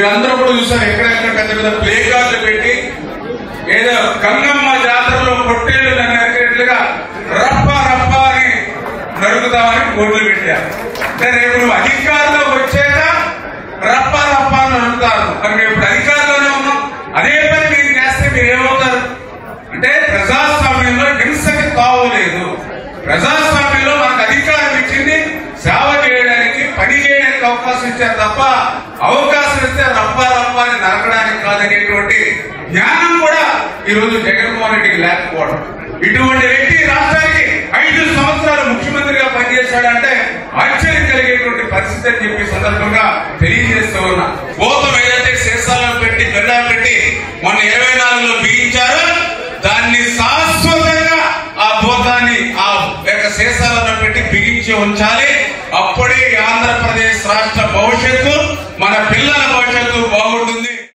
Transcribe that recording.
మీరందరూ కూడా చూసారు, ఎక్కడెక్కడ పెద్ద పెద్ద ప్లే కార్డులు పెట్టి ఏదో గంగమ్మ జాతరలో పొట్టేళ్లు నరికేట్లుగా రప్ప రప్ప అని నరుకుతామని బోర్డులు పెట్టారు. అంటే రేపు నువ్వు అధికారంలో వచ్చాక రప్ప రప్ప అని నరుకుతారు. మరి మేము ఇప్పుడు అధికారంలోనే ఉన్నాం, అదే పని మీరు చేస్తే మీరు ఏమవుతారు అంటే ప్రజాస్వామ్యంలో హింసకి తావులేదు. ప్రజాస్వామ్యంలో మనకు అధికారం ఇచ్చింది సేవ చేయడానికి, పని చేయడానికి అవకాశం ఇచ్చారు తప్ప అవకాశం ఇస్తే రప్ప రప్ప అని నరకడానికి కాదనేటువంటి జ్ఞానం కూడా ఈరోజు జగన్మోహన్ రెడ్డికి లేకపోవడం. ఇటువంటి వ్యక్తి రాష్ట్రానికి 5 సంవత్సరాలు ముఖ్యమంత్రిగా పనిచేశాడంటే ఆశ్చర్యం కలిగేటువంటి పరిస్థితి అని చెప్పి సందర్భంగా తెలియజేస్తూ ఉన్నా. భూతం ఏదైతే శీర్షాలను పెట్టి గడ్డా పెట్టి మొన్న 24లో బిగించారో దాన్ని శాశ్వతంగా ఆ భూతాన్ని ఆ యొక్క శీర్షాలను పెట్టి బిగించి ఉంచాలి. అప్పుడే ఆంధ్రప్రదేశ్ రాష్ట్ర